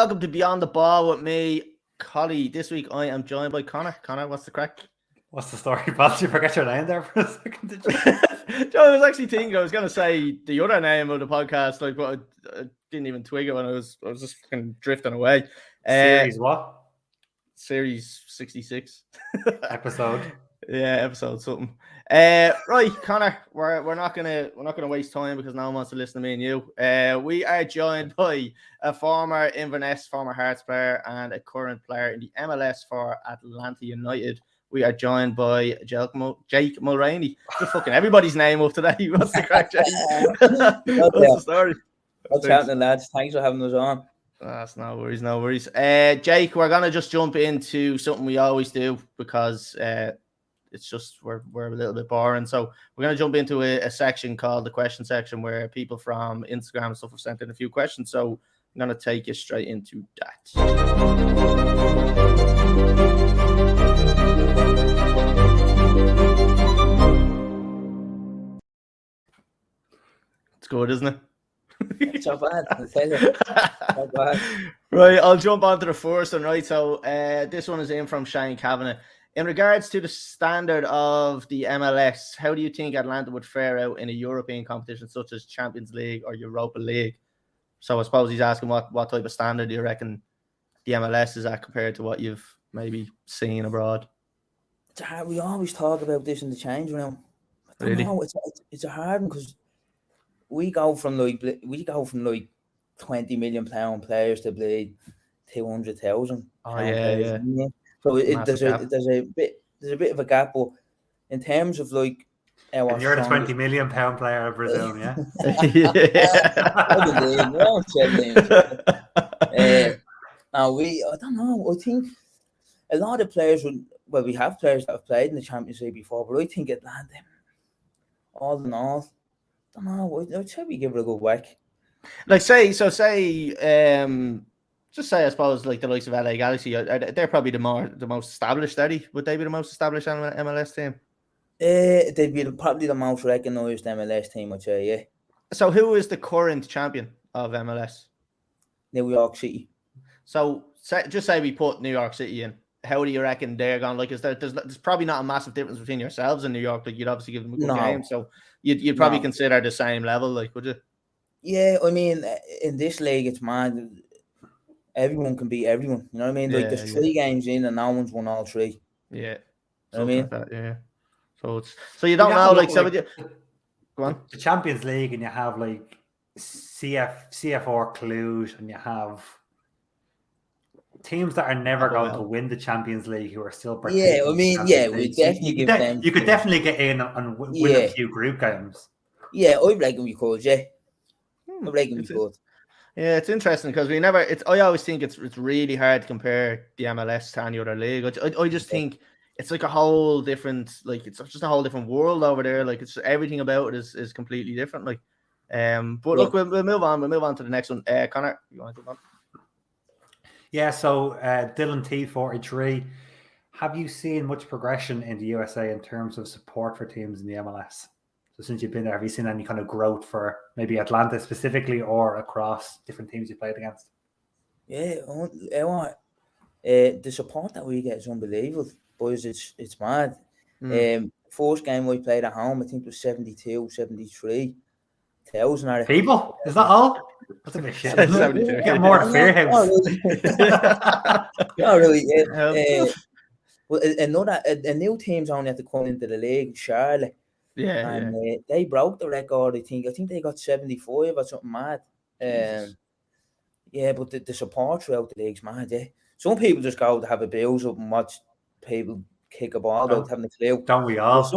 welcome to Beyond the Ball with me, Colly. This week I am joined by Conor. Conor, what's the crack? What's the story, pal? Did you forget your name there for a second? Did you? Joe, I was actually thinking I was going to say the other name of the podcast, but I didn't even twig it when I was just fucking drifting away. Series what? Series 66. Episode. Yeah, episode something. Right, Conor, we're not gonna waste time because no one wants to listen to me and you. We are joined by a former Inverness, former Hearts player, and a current player in the MLS for Atlanta United. We are joined by Jake Mulraney. Just fucking everybody's name up today. What's the crack, Jake? What's the story? What's happening, lads? Thanks for having us on. That's no worries. Jake, we're gonna just jump into something we always do because it's just we're a little bit boring. So we're gonna jump into a section called the question section where people from Instagram and stuff have sent in a few questions. So I'm gonna take you straight into that. It's good, isn't it? It's not bad. I'll tell you. Not bad. Right, I'll jump on to the first one, right? So this one is in from Shane Kavanagh. In regards to the standard of the MLS, how do you think Atlanta would fare out in a European competition such as Champions League or Europa League? So I suppose he's asking what type of standard do you reckon the MLS is at compared to what you've maybe seen abroad? We always talk about this in the change room. I don't know. It's a hard one because we go from like £20 million players to play 200,000. Oh yeah. So there's a bit of a gap, but in terms of like our and you're the £20 million player, I presume, yeah. I don't know. I think a lot of players we have players that have played in the Champions League before, but I think Atlanta, all in all, I don't know. I'd say we give it a good whack. Like say, just say, I suppose, like the likes of LA Galaxy, they're probably the most established, are they? Would they be the most established MLS team? They'd be probably the most recognised MLS team, I'd say, yeah. So who is the current champion of MLS? New York City. So just say we put New York City in. How do you reckon they're going? Like, there's probably not a massive difference between yourselves and New York. Like, you'd obviously give them a good game. So you'd probably consider the same level, like, would you? Yeah, I mean, in this league, it's mad. Everyone can beat everyone. You know what I mean? Like, there's 3 games in and no one's won all 3. Yeah. You know what I mean? Like that, yeah. So you don't know, like, so go on. The Champions League, and you have like CFR Cluj, and you have teams that are never going to win the Champions League who are still participating. Yeah, I mean, we definitely give them. You could definitely get in and win a few group games. Yeah, I reckon we could, yeah. I reckon we could. Yeah, it's interesting because I always think it's really hard to compare the MLS to any other league. I just think it's like a whole different, like, it's just a whole different world over there. Like, it's everything about it is completely different. Like, but look, we'll move on. We'll move on to the next one. Conor, you want to move on? Yeah. So Dylan T43, have you seen much progression in the USA in terms of support for teams in the MLS? So since you've been there, have you seen any kind of growth for maybe Atlanta specifically or across different teams you played against? Yeah, the support that we get is unbelievable, boys. It's mad. First game we played at home, I think it was 73,000. People? Is that all? That's a bit shit. Get more at Fairhouse. Not really. Well, a new team's only had to come into the league, Charlotte. Yeah, and they broke the record. I think they got 75 or something mad. Yeah, but the support throughout the league's mad. Yeah, some people just go to have a bills up and watch people kick a ball without having a clue. Don't we all?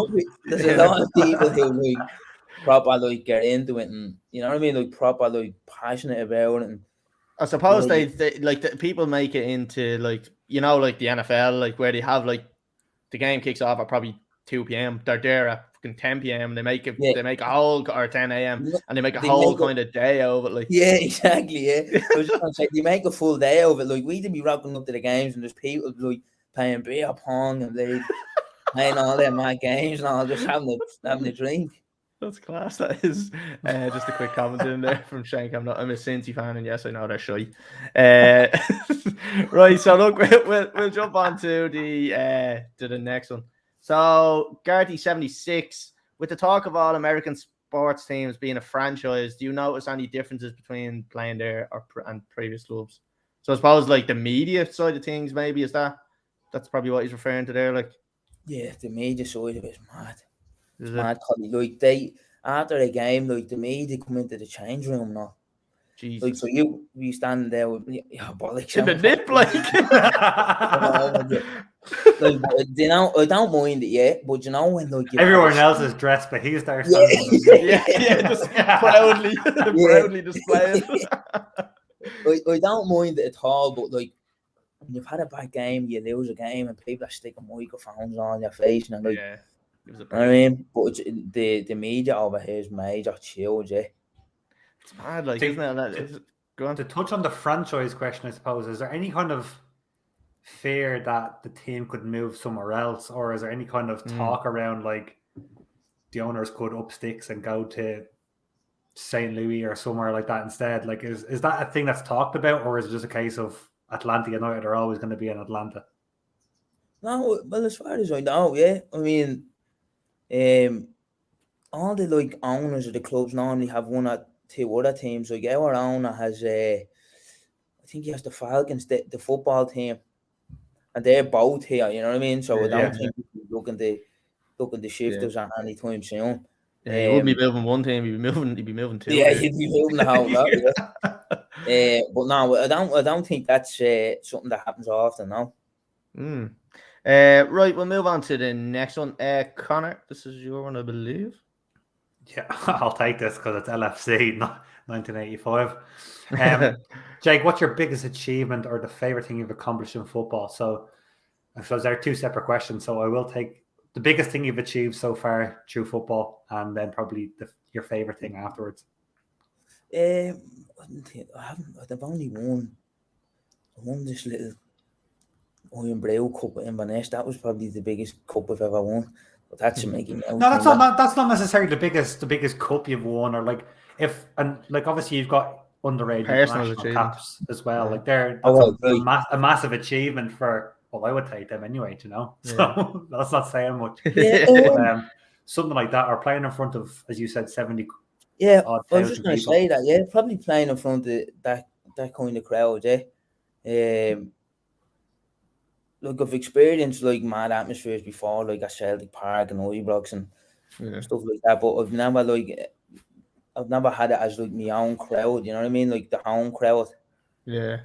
There's a lot of people who like proper get into it, and you know what I mean, like proper passionate about it. And I suppose they like people make it into like like the NFL, like where they have like the game kicks off at probably 2 p.m. They're there at 10 p.m. and they make a whole, or 10 a.m. and they make a whole kind of day of it. Like, yeah, exactly. Yeah, I was just gonna say they make a full day of it. Like, we did be rocking up to the games and there's people like playing beer pong and they playing all them mad games and all, just having a drink. That's class. That is just a quick comment in there from Shank. I'm a Cincy fan, and yes, I know they're shy. Right, so look, we'll jump on to the next one. So Garty76, with the talk of all American sports teams being a franchise, do you notice any differences between playing there and previous clubs? So I suppose like the media side of things, maybe that's probably what he's referring to there. Like, yeah, the media side of it is mad. is Mad, Colly. Like they after a game, like the media come into the change room now. Jesus. Like so, you be standing there with bollocks in the nip, like. Like, you know, I don't mind it yet, but you know when like everyone else is dressed, but he's there standing. Yeah, just proudly displaying. I don't mind it at all, but like when you've had a bad game, you lose a game, and people are sticking microphones on your face, and like, yeah, I mean, but the media over here is major chill, yeah. It's mad, like, isn't it? Go on. To touch on the franchise question, I suppose, is there any kind of fear that the team could move somewhere else, or is there any kind of talk around like the owners could up sticks and go to St. Louis or somewhere like that instead? Like, is that a thing that's talked about, or is it just a case of Atlanta United are always going to be in Atlanta? No, well, as far as I know, yeah. I mean, all the like owners of the clubs normally have one or two other teams. Like our owner has, I think he has the Falcons, the football team, and they're both here. You know what I mean? So I don't think he's looking to shift us anytime soon. Yeah, he wouldn't be moving one team. He'd be moving two. Yeah, he'd be moving the whole lot. Yeah. But no, I don't think that's something that happens often. No. Right, we'll move on to the next one. Connor, this is your one, I believe. Yeah, I'll take this because it's LFC, not 1985. Jake, what's your biggest achievement or the favorite thing you've accomplished in football? So I suppose there are two separate questions. So I will take the biggest thing you've achieved so far through football, and then probably your favorite thing afterwards. I've only won this little Iron Brew Cup at Inverness. That was probably the biggest cup I've ever won. But that's making no, that's not necessarily the biggest cup you've won, or like obviously you've got underage international caps as well. Yeah. Like that's a massive achievement for. Well, I would take them anyway, you know. So that's not saying much. Yeah. Something like that, or playing in front of, as you said, 70. Yeah, I was just going to say that. Yeah, probably playing in front of that kind of crowd. Yeah. Look, I've experienced like mad atmospheres before, like at Celtic Park and Ibrox and stuff like that. But I've never had it as like my own crowd. You know what I mean? Like the home crowd. Yeah.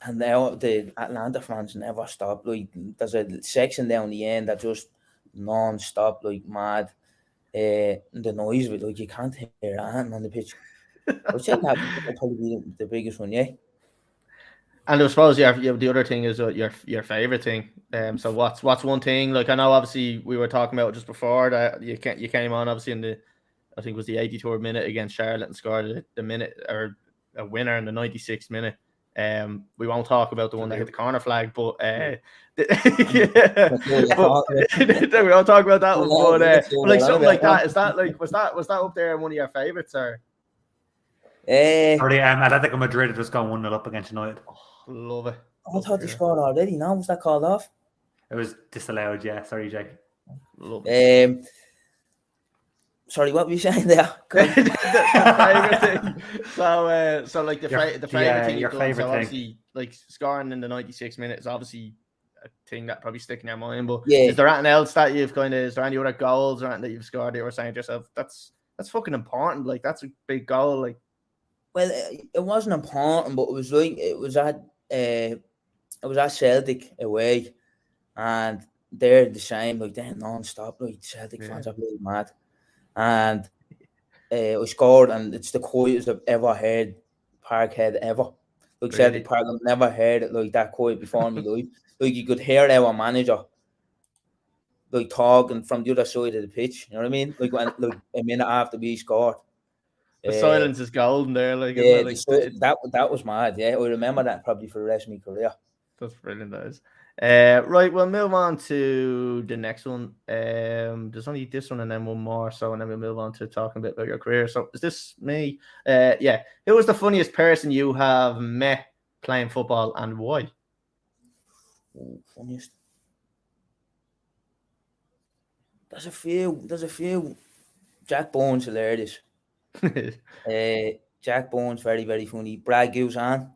And now the Atlanta fans never stop. Like there's a section down the end that just non-stop, like mad. The noise of it, like you can't hear anything on the pitch. I'd say that would probably be the biggest one, yeah. And I suppose the other thing is your favorite thing. So what's one thing? Like I know obviously we were talking about just before that you came on obviously in I think it was the 83rd minute against Charlotte and scored the minute or a winner in the 96th minute. We won't talk about the one that hit the corner flag, but we won't talk about that one. But like something like that, is that like was that up there in one of your favorites or? Atletico Madrid just gone 1-0 up against United. Oh, love it. I thought they scored already. No, was that called off? It was disallowed. Yeah, sorry, Jake. Love it. Sorry, what were you saying there? the favorite thing. So like the favorite thing. Your favorite thing. Obviously, like scoring in the 96 minutes, obviously a thing that probably stick in your mind. But yeah. Is there anything else that you've is there any other goals or anything that you've scored that you were saying to yourself, that's fucking important. Like that's a big goal. Like, well, it wasn't important, but it was at Celtic away, and they're the same. Like they're non-stop. Like Celtic fans are really mad. And I scored, and it's the quietest I've ever heard Parkhead ever. Like Celtic Park, I've never heard it like that quiet before in my life. Like you could hear our manager like talking from the other side of the pitch. You know what I mean? Like when a minute after we scored. The silence is golden there. Like, yeah, that was mad. Yeah, I remember that probably for the rest of my career. That's brilliant, that is. Right, we'll move on to the next one. There's only this one and then one more, and then we'll move on to talking a bit about your career. So is this me? Yeah. Who was the funniest person you have met playing football and why? Funniest. There's a few. Jack Bones hilarious. Jack Bones very, very funny. Brad Guzan.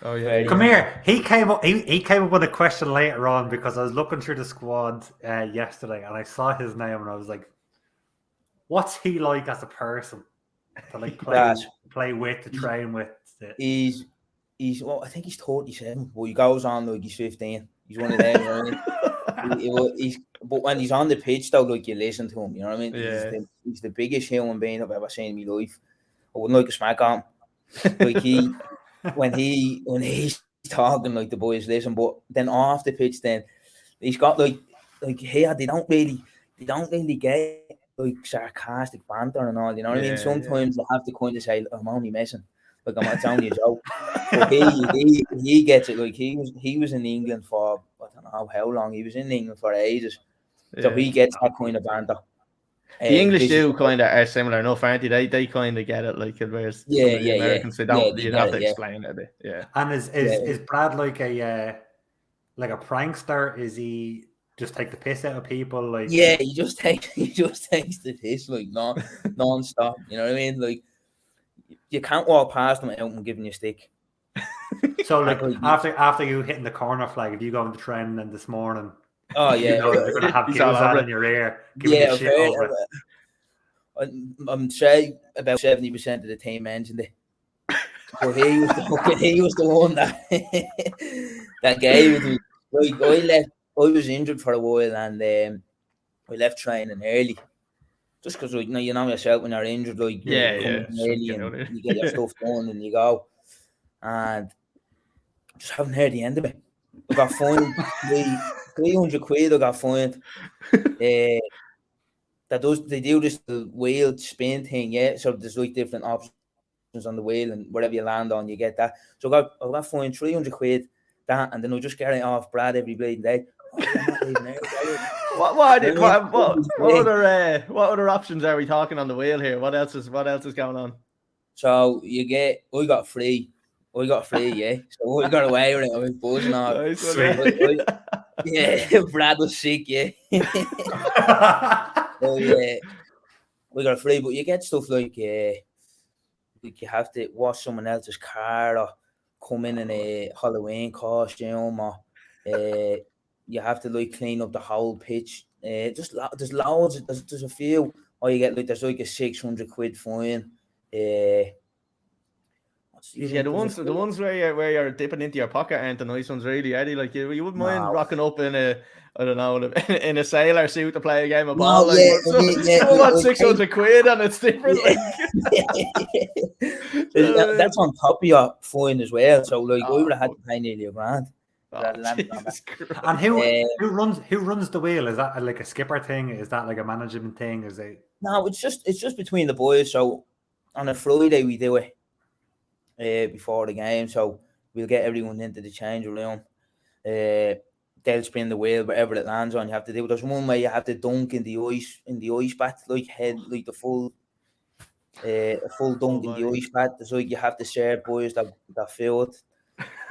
Oh yeah. Come here. He came up with a question later on because I was looking through the squad yesterday and I saw his name and I was like, what's he like as a person to like play with, to train with? He's well, I think he's 37, but he goes on like he's 15. He's one of them, you know what I mean? But when he's on the pitch though, like you listen to him, you know what I mean? Yeah. He's the biggest human being I've ever seen in my life. I wouldn't like a smack on him. Like when he's talking, like the boys listen, but then off the pitch, then he's got like here they don't really get like sarcastic banter and all, you know what I mean? Sometimes they have to kind of say, I'm only messing. Like it's only a joke. But he gets it. Like he was in England for I don't know how long. He was in England for ages. So he gets that kind of banter. The English do kind of are similar enough, aren't they? They kind of get it, like whereas the Americans they don't. You'd have to explain it a bit. Yeah. And is Brad like a prankster? Is he just take the piss out of people? Like he just takes the piss like non-stop. You know what I mean? Like you can't walk past him without him giving you a stick. So like after you hitting the corner flag, if you go into training this morning, they're gonna have Guzan in your ear giving you shit over it. I'm saying about 70% of the team mentioned it. But he was the one that gave it. Like I was injured for a while and I left training early. Just because you know yourself when you're injured, like you come early and you get your stuff done and you go. And just haven't heard the end of it. I got fined 300 quid. I got fined. They do this wheel spin thing, yeah. So there's like different options on the wheel, and wherever you land on, you get that. So I got fined 300 quid. That, and then I just get it off Brad every bleeding day. What other options are we talking on the wheel here? What else is going on? So I got free, yeah. So I got away with it. I was buzzing off. Brad was sick, yeah. So we got free, but you get stuff like you have to wash someone else's car or come in a Halloween costume, or you have to like clean up the whole pitch. There's loads. There's a few. Or you get like there's like a 600 quid fine. The ones where you're dipping into your pocket aren't the nice ones, really, Eddie. Like you wouldn't mind rocking up in a in a sailor suit to play a game of ball. Someone 600 quid and it's different. That's on top of your fine as well. So like I would have had to pay nearly $1,000. And who runs the wheel? Is that like a skipper thing? Is that like a management thing? Is it? No, it's just between the boys. So on a Friday we do it before the game. So we'll get everyone into the change room. They'll spin the wheel wherever it lands on. You have to do. There's one way you have to dunk in the ice bath, like head, like the full dunk in the ice bath. So you have to share boys that feel it.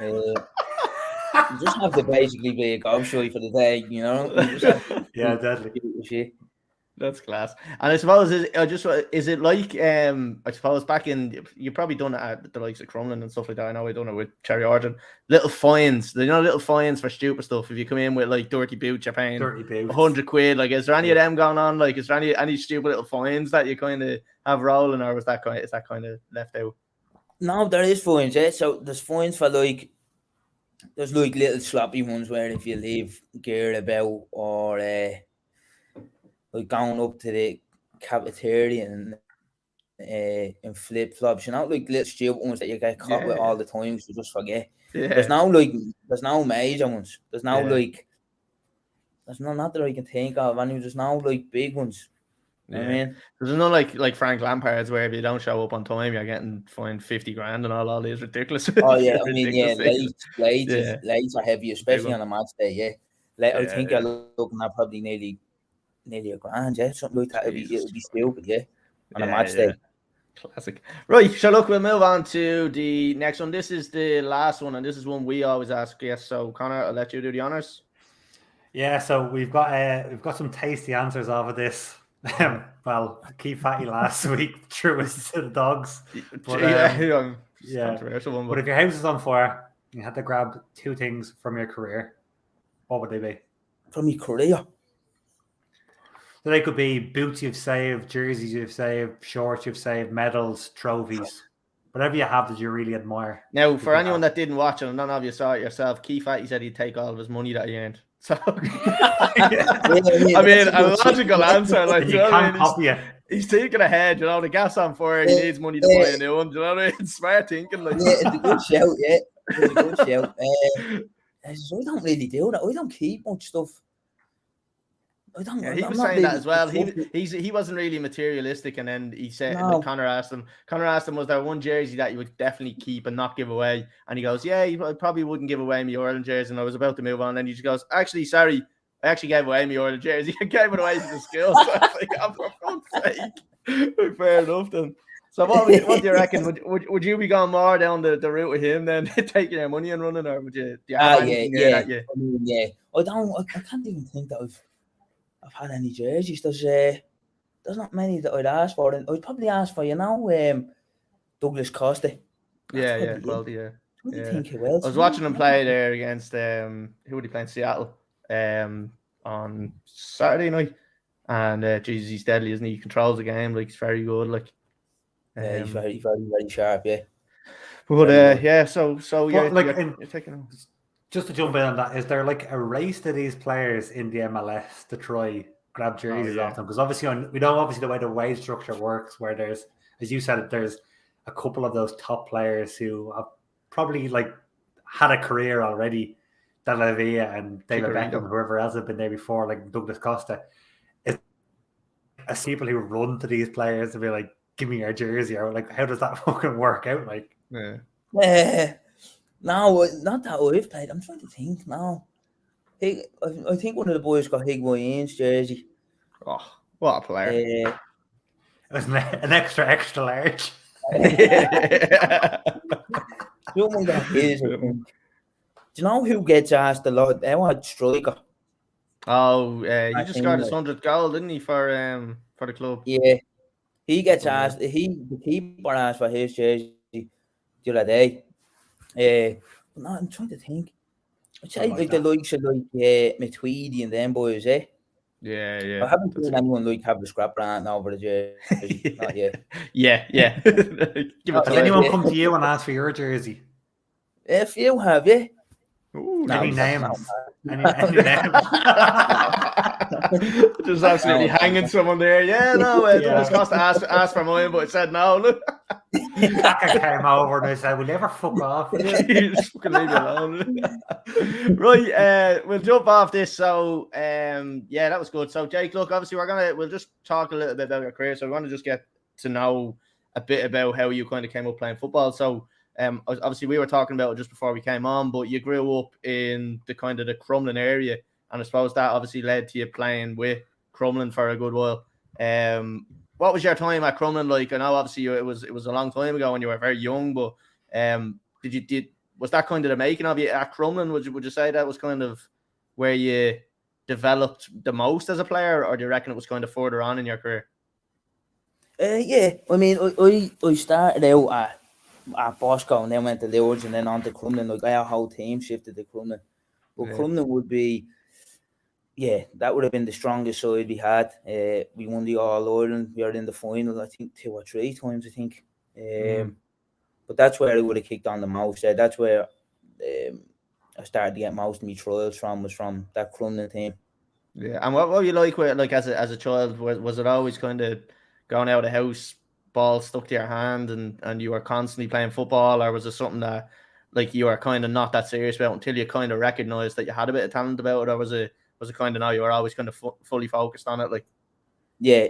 You just have to basically be a gobshite for the day, you know. Deadly. That's class. And I suppose is it like I suppose back in you've probably done it at the likes of Crumlin and stuff like that. I know I done it with Cherry Orton. Little fines, little fines for stupid stuff. If you come in with like dirty boots, you're paying 100 quid. Like, is there any of them going on? Like, is there any stupid little fines that you kind of have rolling, or is that kind of left out? No, there is fines. Yeah, so there's fines for like. There's like little sloppy ones where if you leave gear about or like going up to the cafeteria and in flip flops, like little stupid ones that you get caught with all the time, so you just forget. Yeah. There's no major ones. There's no not that I can think of. And there's no like big ones. You know what I mean? There's no like Frank Lampard's where if you don't show up on time, you're getting fined 50 grand and all these ridiculous. Oh yeah, I mean, yeah, things. late are heavy, especially on a match day. Yeah, I think yeah. you're looking at probably nearly a grand, yeah, something like that. It'd be stupid, yeah, on a match day. Classic. Right, so look, we'll move on to the next one. This is the last one, and this is one we always ask guests. So, Connor, I'll let you do the honors. Yeah, so we've got some tasty answers off of this. Well, Keith Fatty last week threw us to the dogs. But, controversial one. But if your house is on fire, you had to grab 2 things from your career, what would they be? From your career? So they could be boots you've saved, jerseys you've saved, shorts you've saved, medals, trophies, whatever you have that you really admire. Now, for anyone that didn't watch it, and none of you saw it yourself, Keith Fatty said he'd take all of his money that he earned. So, I mean, a logical answer. Like, you know what I mean? He's thinking ahead. You know, the gas on fire. He needs money to buy a new one. You know what I mean? Smart thinking. Like, yeah, it's a good shout. Yeah, it's a good shout. I don't really do that. I don't keep much stuff. He was saying that as well. He wasn't really materialistic, and then he said, like, Connor asked him, was there one jersey that you would definitely keep and not give away? And he goes, yeah, I probably wouldn't give away my Ireland jersey. And I was about to move on, and he just goes, actually, sorry, I actually gave away my Ireland jersey. I gave it away to the school. So I was like, oh, for fuck's sake. Fair enough then. So what do you reckon? Would you be going more down the route with him then, taking your money and running, or would you? Yeah. I mean, yeah. I can't even think that I've had any jerseys. There's not many that I'd ask for, and I'd probably ask for, Douglas Costa. Yeah. I was watching him play there against who would he play in Seattle on Saturday night, and Jesus, he's deadly, isn't he? He controls the game, like, he's very good, like. He's very, very, very sharp, yeah. But yeah, so you're taking. Just to jump in on that, is there like a race to these players in the MLS to try grab jerseys off them? Because obviously, we know the way the wage structure works, where there's, as you said, there's a couple of those top players who have probably like had a career already. De La Villa and David Beckham, whoever else had been there before, like Douglas Costa. It's people who run to these players to be like, give me your jersey, or like, how does that fucking work out? Like, no, not that I've played. I'm trying to think now. I think one of the boys got Higuain's jersey. Oh, what a player! It was an extra large. Something that is. Do you know who gets asked a lot? Our striker. Oh, he just got his 100th goal, didn't he, for the club? Yeah, he gets asked. The keeper asked for his jersey the other day. No, I'm trying to think. I'd say like the likes of like Matuidi and them boys, eh? Yeah. I haven't seen anyone like have the scrap brand over the jersey. Not yet. Yeah. Has anyone come to you and ask for your jersey? If you have, yeah. Ooh, any names? Any names? Just absolutely hanging someone there. Yeah, no, Douglas Costa asked for mine, but I said no. Look. Kaka came over and I said, "Will you ever fuck off?" Just fucking leave me alone. Right, we'll jump off this. So, yeah, that was good. So, Jake, look, obviously we'll just talk a little bit about your career. So, we want to just get to know a bit about how you kind of came up playing football. So, obviously we were talking about it just before we came on, but you grew up in the kind of the Crumlin area, and I suppose that obviously led to you playing with Crumlin for a good while. What was your time at Crumlin like? I know obviously it was a long time ago when you were very young, but was that kind of the making of you at Crumlin? Would you say that was kind of where you developed the most as a player, or do you reckon it was kind of further on in your career? Yeah, I mean, I started out at Bosco and then went to Lourdes and then on to Crumlin. Like, our whole team shifted to Crumlin. But Crumlin would be, that would have been the strongest side we had. We won the All-Ireland. We were in the final, I think, 2 or 3 times, I think. But that's where I would have kicked on the most. That's where I started to get most of my trials was from that Crumlin team. Yeah, and what were you like with, like, as a child? Was it always kind of going out of the house, ball stuck to your hand, and you were constantly playing football, or was it something that like you were kind of not that serious about until you kind of recognized that you had a bit of talent about it, or was it kind of now you were always kind of fully focused on it? Like, yeah,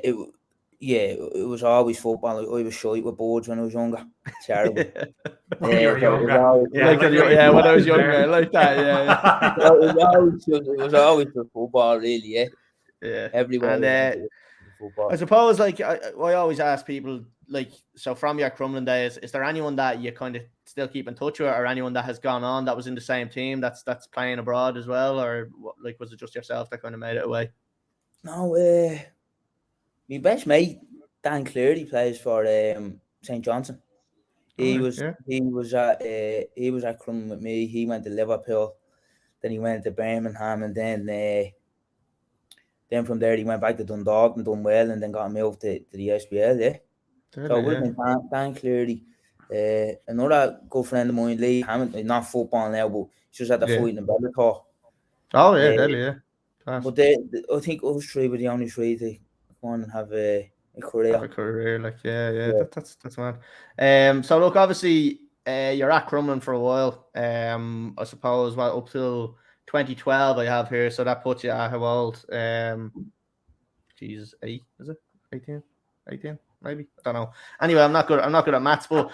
it was always football. I was shy with boards when I was younger. Terrible. When you were So it was younger. always, Yeah, like when I was younger, like that. it was always for football, really. Yeah, Yeah. everywhere. And Football. I suppose, like, I always ask people, like, so from your Crumlin days, is there anyone that you kind of still keep in touch with, or anyone that has gone on that was in the same team that's playing abroad as well, or like, was it just yourself that kind of made it away? No, my best mate Dan Cleary plays for St. Johnson. He was at Crumlin with me. He went to Liverpool, then he went to Birmingham, and then from there he went back to Dundalk and done well, and then got moved to the SPL. Yeah. So it would have been Dan Cleary. Another good friend of mine, Lee Hammond, not football now, but he's just at the fight in Bellator. Oh yeah, deadly, yeah. But I think us three were the only three to go on and have a career. Have a career, like that's mad. So look, obviously, you're at Crumlin for a while. I suppose up till 2012 I have here, so that puts you at how old? Jesus, 8, is it? 18, maybe? I don't know. Anyway, I'm not good at maths, but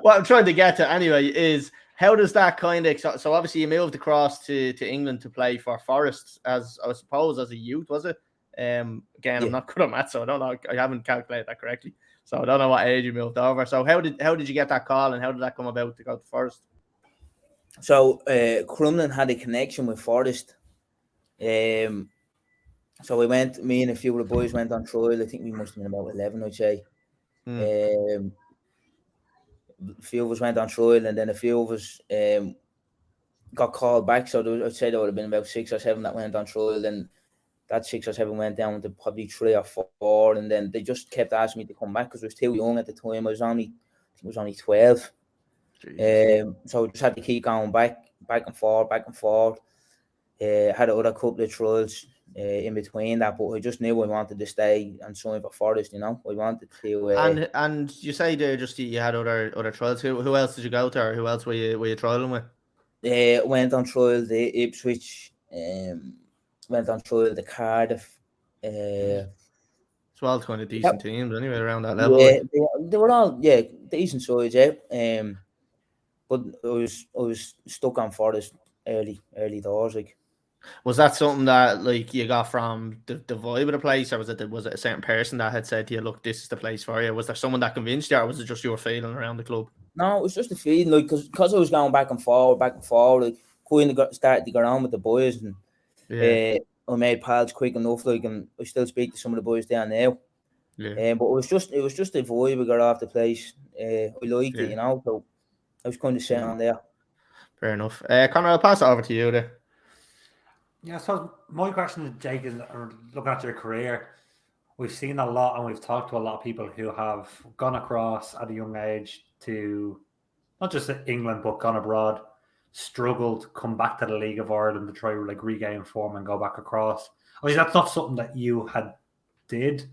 what I'm trying to get to anyway is, how does that kind of, so obviously you moved across to England to play for Forest, as I suppose as a youth, was it? Again, I'm not good at maths, so I don't know. I haven't calculated that correctly, so I don't know what age you moved over. So how did you get that call, and how did that come about to go to Forest? So Crumlin had a connection with Forest. So me and a few of the boys went on trial. I think we must have been about 11, I'd say. A few of us went on trial, and then a few of us got called back. So I'd say there would have been about 6 or 7 that went on trial, and that 6 or 7 went down to probably 3 or 4, and then they just kept asking me to come back because I was too young at the time. I was only 12. So I just had to keep going back and forth. Had another couple of trials in between that, but I just knew I wanted to stay and sign for Forest. I wanted to. And you say there just you had other trials. Who else did you go to, or who else were you trialing with? Went on trial to Ipswich. Went on trial to Cardiff. It's all kind of decent teams anyway around that level. Yeah, they were all decent size. Yeah. But I was stuck on Forest early doors. Like, was that something that like you got from the vibe of the place, or was it a certain person that had said to you, look, this is the place for you? Was there someone that convinced you, or was it just your feeling around the club? No, it was just a feeling, like, because I was going back and forward, like, kind of started to go around with the boys, and I made pals quick enough, like, and I still speak to some of the boys down now. Yeah. But it was just a vibe we got off the place. I liked it, so I was kind of sitting on there. Fair enough. Conor, I'll pass it over to you there. Yeah, so my question to Jake is, looking at your career, we've seen a lot and we've talked to a lot of people who have gone across at a young age to not just England, but gone abroad, struggled, come back to the League of Ireland to try like regain form and go back across. I mean, that's not something that you did.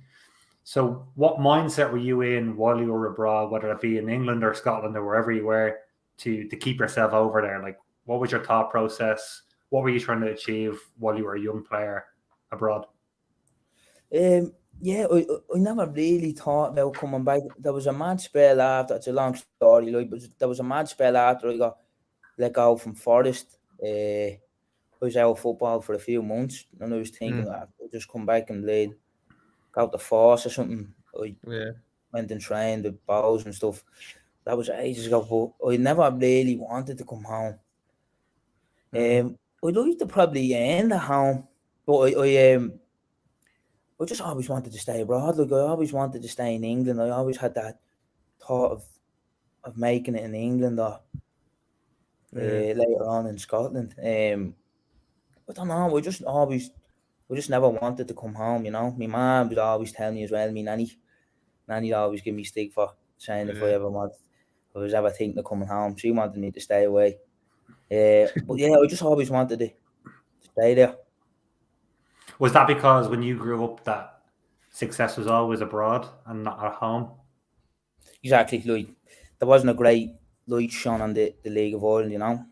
So what mindset were you in while you were abroad, whether it be in England or Scotland or wherever you were, to keep yourself over there? Like, what was your thought process? What were you trying to achieve while you were a young player abroad? I never really thought about coming back. There was a mad spell after. It's a long story, like, but there was a mad spell after I got let go from Forest. I was out of football for a few months, and I was thinking, I'll just come back and play, go to Force or something. I went and trained with balls and stuff. That was ages ago, but I never really wanted to come home. I'd like to probably end at home, but I just always wanted to stay abroad. Like, I always wanted to stay in England. I always had that thought of making it in England or later on in Scotland. I don't know. I just never wanted to come home. My mum would always tell me as well. My nanny always give me stick for saying if I was ever thinking of coming home, she wanted me to stay away. But I just always wanted to stay there. Was that because when you grew up that success was always abroad and not at home? Exactly. Like, there wasn't a great light shone on the League of Ireland,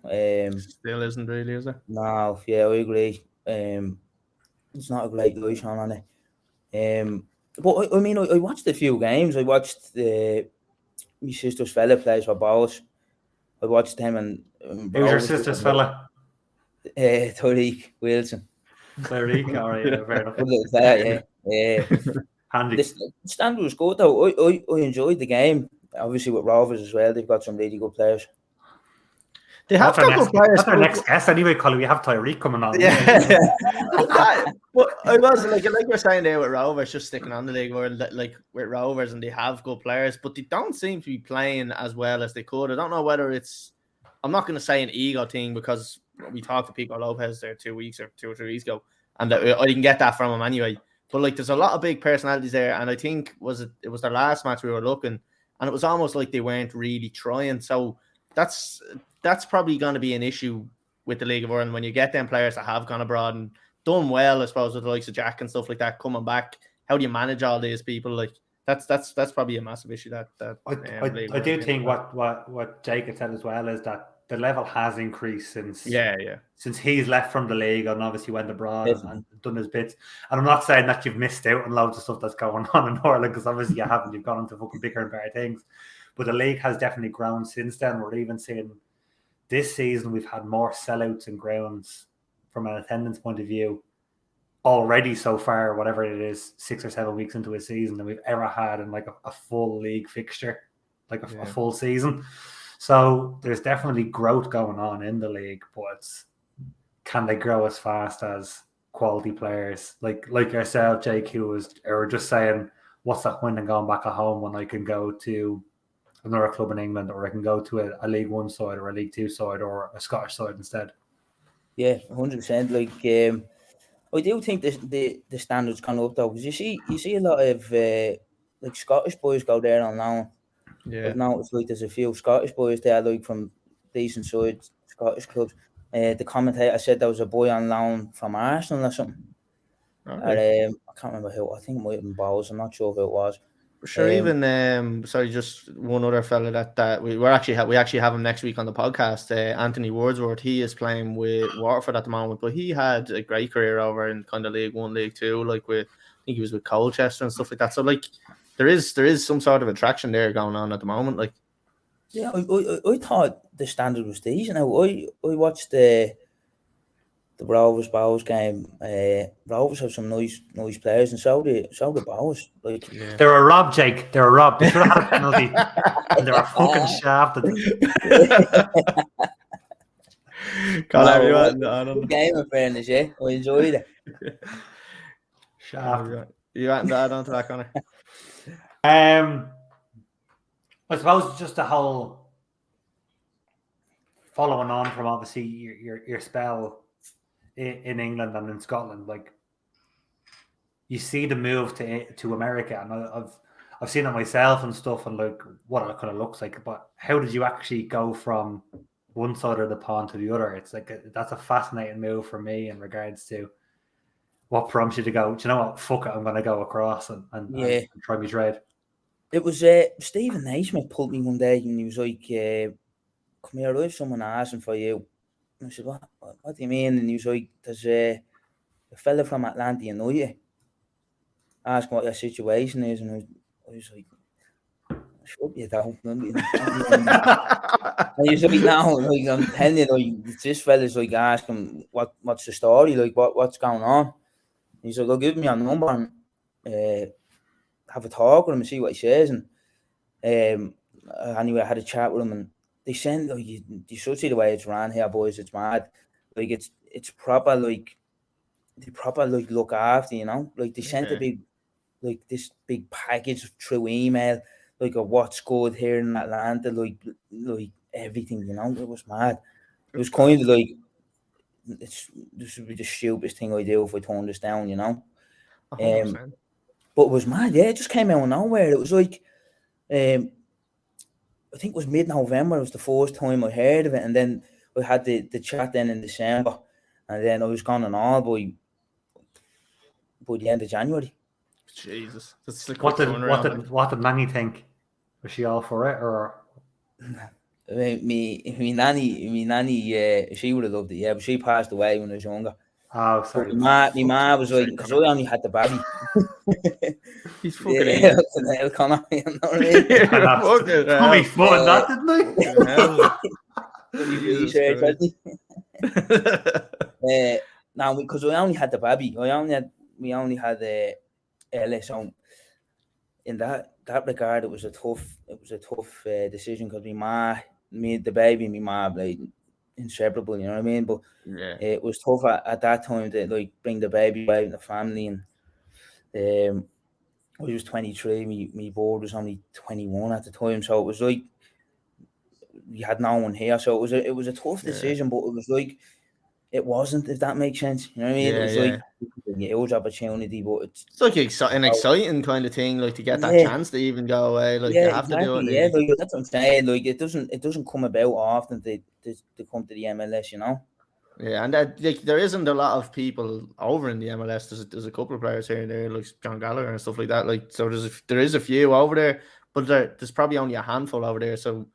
Still isn't really, is it? No, I agree. It's not a great light shone on it. But I mean, I watched a few games. I watched my sister's fella plays for Bows. I watched him and Who's your sister's fella? Tariq Wilson. Tariq, all right, yeah, fair enough. Good little fella, yeah. Handy. The standard was good though. I enjoyed the game. Obviously with Rovers as well, they've got some really good players. They have got good players. That's our next guest anyway, Colly. We have Tariq coming on. Yeah. But I was like we're saying there with Rovers, just sticking on the league, where like with Rovers, and they have good players, but they don't seem to be playing as well as they could. I don't know whether it's, I'm not going to say an ego thing, because we talked to Pico Lopez there 2 weeks or 2 or 3 weeks ago, and I didn't get that from him anyway. But like, there's a lot of big personalities there, and I think it was their last match we were looking, and it was almost like they weren't really trying. So that's probably going to be an issue with the League of Ireland when you get them players that have gone abroad and done well, I suppose, with the likes of Jack and stuff like that coming back. How do you manage all these people? Like that's probably a massive issue. I do think what Jake had said as well is that the level has increased since he's left from the league and obviously went abroad and done his bits. And I'm not saying that you've missed out on loads of stuff that's going on in Ireland, because obviously you haven't. You've gone into fucking bigger and better things. But the league has definitely grown since then. We're even seeing this season we've had more sellouts in grounds from an attendance point of view already so far, whatever it is, 6 or 7 weeks into a season, than we've ever had in like a full league fixture, like a full season. So there's definitely growth going on in the league, but can they grow as fast as quality players like yourself, Jake, who was just saying, what's that point in going back at home when I can go to another club in England, or I can go to a League One side or a League Two side or a Scottish side instead? Yeah, 100%. Like, I do think the standards gone up though, because you see a lot of like Scottish boys go there on loan. Yeah. I've noticed like there's a few Scottish boys there, like from decent side Scottish clubs. The commentator said there was a boy on loan from Arsenal or something. Okay. I can't remember who. I think it might have been Bowles. I'm not sure who it was. Sure. Even sorry, just one other fella that we actually have him next week on the podcast. Anthony Wordsworth. He is playing with Waterford at the moment, but he had a great career over in kind of League One, League Two. Like I think he was with Colchester and stuff like that. So like, there is some sort of attraction there going on at the moment. Like, yeah, I thought the standard was decent. Now I watched the Rovers Bowes game. Rovers have some nice players, and so the Bowes. Like, yeah. They were robbed, Jake. They were robbed. They should have had a penalty. And they were fucking shafted. Game of fairness, yeah. I enjoyed it. Shafted. You hadn't add on to that, Conor? I suppose just the whole following on from obviously your spell in England and in Scotland, like you see the move to America, and I've seen it myself and stuff, and like what it kind of looks like. But how did you actually go from one side of the pond to the other? It's like that's a fascinating move for me in regards to what prompts you to go, do you know what, fuck it, I'm going to go across and try my trade. It was Stephen Naismith pulled me one day, and he was like, come here, I have someone asking for you. And I said, what do you mean? And he was like, there's a fella from Atlanta, you know you? Ask what your situation is. And I was like, shut you down. And he's like, no, like, I'm telling you, like, this fella's like asking what's the story, like what's going on. And he's like, I'll give me your number and have a talk with him and see what he says. And anyway, I had a chat with him, and they send, like, you should see the way it's ran here, boys. It's mad. Like, it's proper, like, they proper, like, look after, you know? Like, they sent this big package through email, like, of what's good here in Atlanta, like everything, you know? It was mad. It was kind of like, this would be the stupidest thing I do if I turned this down, you know? But it was mad, yeah. It just came out of nowhere. It was like, I think it was mid-November. It was the first time I heard of it, and then we had the chat then in December, and then I was gone and all by the end of January. Jesus, that's like what did Nanny think? Was she all for it, or? Me nanny, she would have loved it, yeah, but she passed away when I was younger. Oh, sorry. My ma was like, because I only had the baby. He's fucking idiot. Conor, you know what I mean? Fucking Tommy hell. fun, that didn't he? Fucking hell. Funny Jesus research, Christ. hasn't he? Now, because we only had the baby, we only had Ella. So in that regard, it was a tough decision because the baby, and my ma, like inseparable. You know what I mean? But Yeah. it was tough at that time to like bring the baby away in the family, and I was 23. My board was only 21 at the time, so it was like we had no one here. So it was a tough decision, but it was like it wasn't, if that makes sense. You know what I mean? Yeah, It was like a huge opportunity, but it's like an exciting kind of thing, like to get that chance to even go away. Like you have to do it. Yeah, like, that's what I'm saying. Like it doesn't come about often to come to the MLS, you know. Yeah, and like there isn't a lot of people over in the MLS. There's a couple of players here and there, like John Gallagher and stuff like that. Like so, there is a few over there, but there's probably only a handful over there. So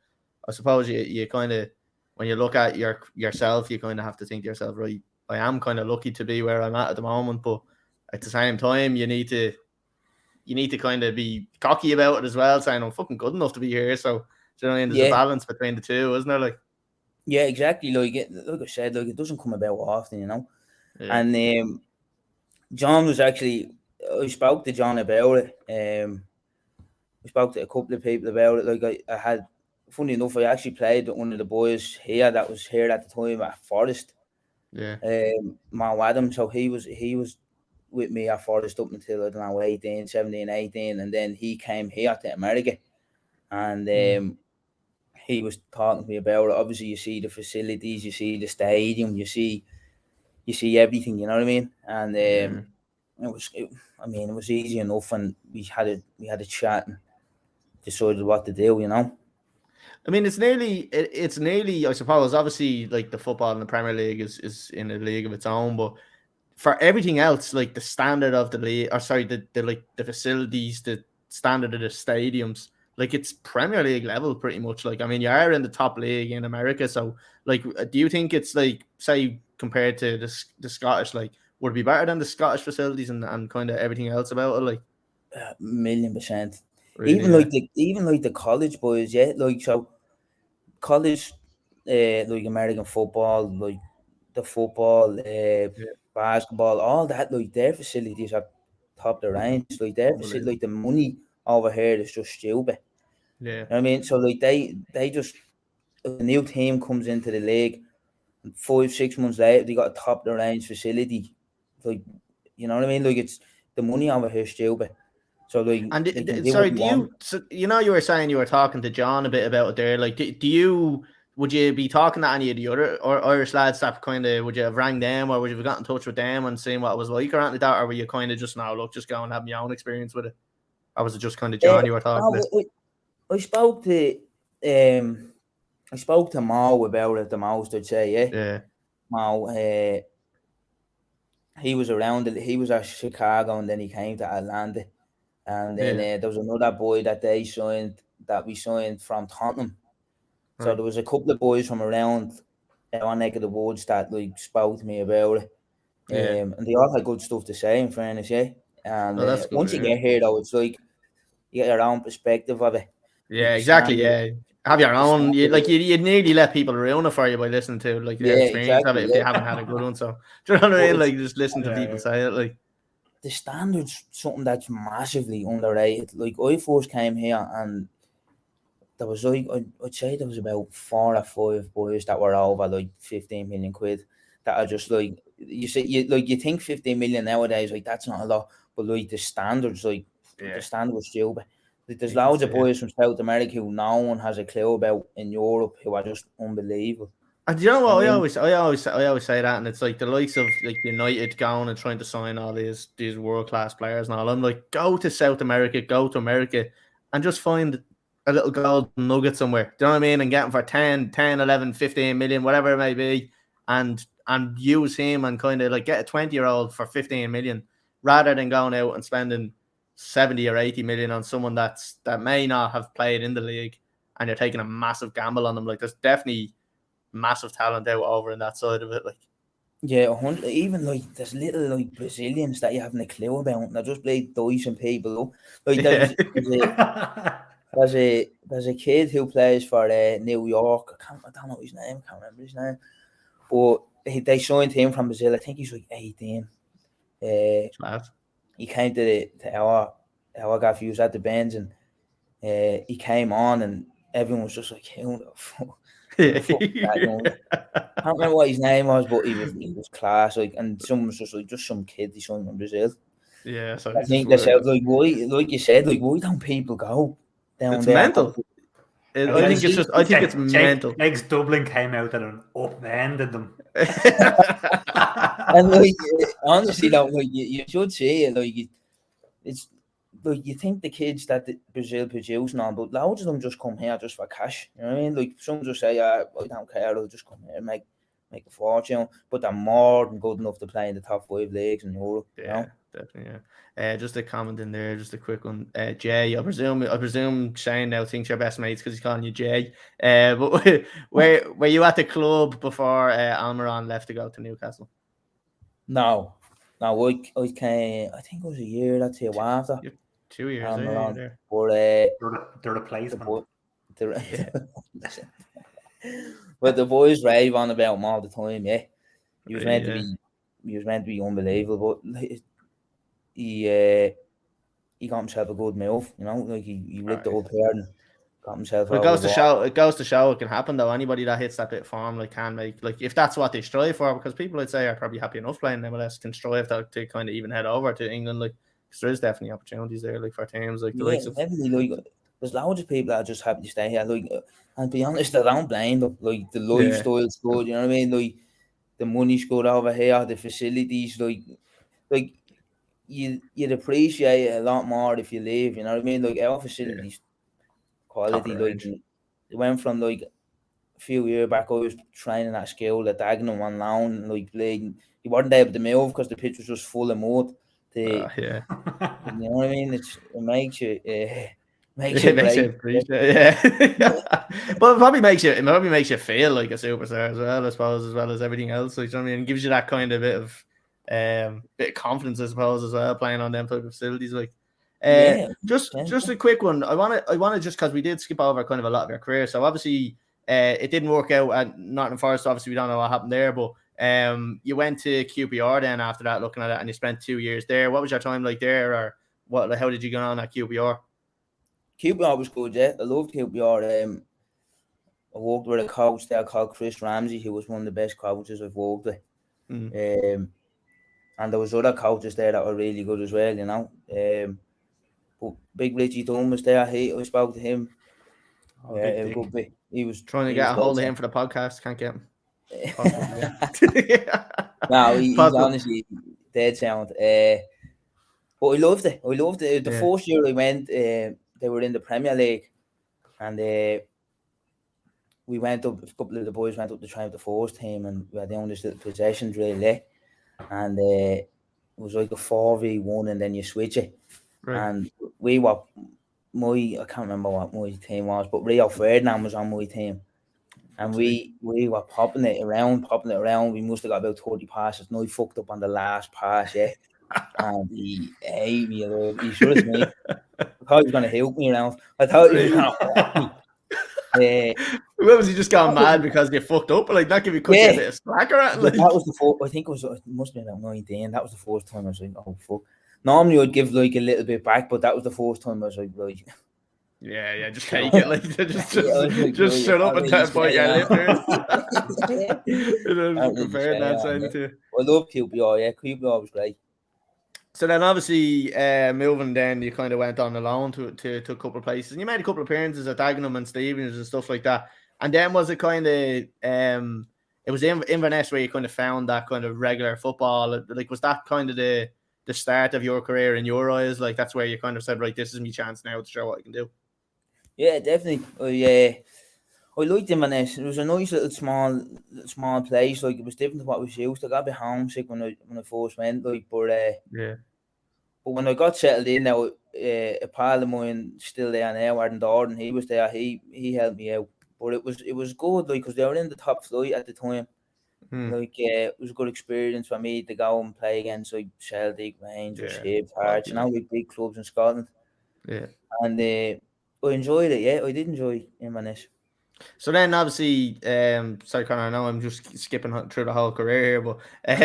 I suppose you kind of, when you look at yourself, you kind of have to think to yourself, right, I am kind of lucky to be where I'm at the moment, but at the same time, you need to kind of be cocky about it as well, saying I'm fucking good enough to be here. So, do you know what I mean? There's a balance between the two, isn't there? Like, yeah, exactly. Like I said, like it doesn't come about often, you know. Yeah. And John was actually, I spoke to John about it. I spoke to a couple of people about it. Like I had, funny enough, I actually played with one of the boys here that was here at the time at Forest. Yeah. Mal Adams. So he was with me at Forest up until, I don't know, 18, 17, 18, and then he came here to America, and he was talking to me about it. Obviously, you see the facilities, you see the stadium, you see everything. You know what I mean? And it was easy enough, and we had a chat and decided what to do. You know. I mean, it's nearly. I suppose, obviously, like the football in the Premier League is in a league of its own, but for everything else, like the standard of the league, or sorry, the facilities, the standard of the stadiums, like it's Premier League level pretty much. Like, I mean, you are in the top league in America, so like, do you think it's like, say, compared to the Scottish, like, would it be better than the Scottish facilities and kind of everything else about it? Like, 1,000,000%. Really, even like the college boys, yeah, like so college, like American football, like the football, basketball, all that, like their facilities are top of the range. Like their facility, like the money over here is just stupid. Yeah. You know what I mean? So like they just, a new team comes into the league, and 5-6 months later they got a top of the range facility. Like, you know what I mean? Like it's the money over here is stupid. So like, and sorry, you know, you were saying you were talking to John a bit about it there. Like, would you be talking to any of the other Irish lads that kind of, would you have rang them, or would you have got in touch with them and seen what it was like or anything like that, or were you kind of just, now look, just go and have your own experience with it? Or was it just kind of John you were talking to? I spoke to Mo about it the most, I'd say, yeah. Mo, he was around it. He was at Chicago, and then he came to Atlanta. And then there was another boy that we signed from Tottenham. So there was a couple of boys from around our neck of the woods that like spoke to me about it. And they all had good stuff to say, in fairness, yeah. And once you get here, though, it's like you get your own perspective of it. Yeah, like exactly. Yeah, have your own. You nearly let people ruin it for you by listening to like their experience of it if they haven't had a good one. So, do you know what I mean? Like, just listen to people say it. Like, the standard's something that's massively underrated. Like, I first came here, and there was like, I'd say there was about 4 or 5 boys that were over like 15 million quid. That are just like, you think 15 million nowadays, like that's not a lot, but like the standards, like the standard was stupid. Like, there's loads of boys from South America who no one has a clue about in Europe who are just unbelievable. And you know what? I always say that, and it's like the likes of like United going and trying to sign all these world class players and all. I'm like, go to South America, go to America, and just find a little gold nugget somewhere. Do you know what I mean? And get him for 10, 11, 15 million, whatever it may be, and use him and kind of like get a 20-year-old for 15 million, rather than going out and spending 70 or 80 million on someone that may not have played in the league, and you're taking a massive gamble on them. Like, there's definitely massive talent out over in that side of it. Like, Yeah, 100. Even like there's little like Brazilians that you haven't a clue about, and they're just like dicing people up. Like there's a kid who plays for New York. I don't know his name. I can't remember his name. But they signed him from Brazil. I think he's like 18. He came to our gaff. He was at the bench, and he came on, and everyone was just like, "Who the fuck?" I can't remember what his name was, but he was class. Like, and someone was just like, just some kid he signed from Brazil. Yeah, so I think they said like, why, like you said, like, why don't people go down it's there? Mental. I think it's mental. Jake's Dublin came out and upended them. And like, honestly, though, like you should see it. Like it's like you think the kids that Brazil produce now, but loads of them just come here just for cash. You know what I mean? Like some just say, I don't care. I'll just come here and make a fortune. But they're more than good enough to play in the top 5 leagues in Europe. Yeah, you know? definitely. Yeah. Just a comment in there, just a quick one. Jay, I presume Shane now thinks you're best mates because he's calling you Jay. But were you at the club before Almiron left to go to Newcastle? No, I came. I think it was a year. That's year after. 2 years there. But they're the placement. But the boys rave on about him all the time. Yeah, he was meant to be unbelievable. But he got himself a good move. You know, like he ripped it up here and got himself. It goes to show it can happen though. Anybody that hits that bit of form can make, like, if that's what they strive for, because people I'd say are probably happy enough playing MLS can strive to kind of even head over to England, like, because there is definitely opportunities there, like, for teams like the likes of. Definitely, like, there's loads of people that are just happy to stay here. Like, and to be honest, I don't blame them. Like, the lifestyle's good. You know what I mean? Like, the money's good over here. The facilities, like you'd appreciate it a lot more if you leave. You know what I mean? Like, our facilities quality. Like, it went from like a few years back. I was training at school at Dagenham on loan. Like, you weren't able to move because the pitch was just full of mud. You know what I mean? It makes you. Makes you appreciate it, but it probably makes you feel like a superstar as well, I suppose, as well as everything else. Like, you know what I mean? It gives you that kind of bit of confidence, I suppose, as well, playing on them type of facilities. Like, just a quick one. I want to just, because we did skip over kind of a lot of your career. So obviously, it didn't work out at Nottingham Forest. Obviously, we don't know what happened there, but you went to QPR then after that, looking at it, and you spent 2 years there. What was your time like there, or what? How did you get on at QPR? QPR was good, yeah. I loved QPR. I worked with a coach there called Chris Ramsey, who was one of the best coaches I've worked with. And there was other coaches there that were really good as well, you know. But Big Richie Dunn was there. I spoke to him. He was trying to get a hold of him for the podcast. Can't get him. No, he's honestly dead sound. But I loved it. The first year I went, they were in the Premier League, and we went up. A couple of the boys went up to train with the first team, and we had doing this little possession drill there, and it was like a 4v1, and then you switch it. Right. And we were I can't remember what my team was, but Rio Ferdinand was on my team, and we were popping it around. We must have got about 30 passes. No, he fucked up on the last pass, yeah. And he ate me. He should have me. I thought he was going to help me around. I thought he was going to help me. Where was he just gone mad because you fucked up? Like, not give you a bit of slack or anything? Like, that was the first. I think it must have been about 19. That was the first time I was like, oh fuck. Normally I'd give like a little bit back, but that was the first time I was like, right. Yeah, just take it. Like, just shut up and tell point your lip here. Prepared that side too. I love QPR. Yeah, QPR was great. So then, obviously, moving, then you kind of went on alone to a couple of places, and you made a couple of appearances at Dagenham and Stevens and stuff like that. And then was it kind of it was Inverness where you kind of found that kind of regular football? Like, was that kind of the start of your career in your eyes? Like, that's where you kind of said, right, this is my chance now to show what I can do. Yeah, definitely. I liked Inverness. It was a nice little small place. Like, it was different to what we used to. I got a bit homesick when I first went. Like, but But when I got settled in now, a pal of mine still there now, Arden Dorden, he was there. He helped me out. But it was good, like, because they were in the top flight at the time. Like, it was a good experience for me to go and play against like Celtic, Rangers, Hibs, Hearts, you know, like big clubs in Scotland. Yeah. And I enjoyed it. Yeah, I did enjoy Inverness. So then, obviously, sorry, Conor, I know I'm just skipping through the whole career here, but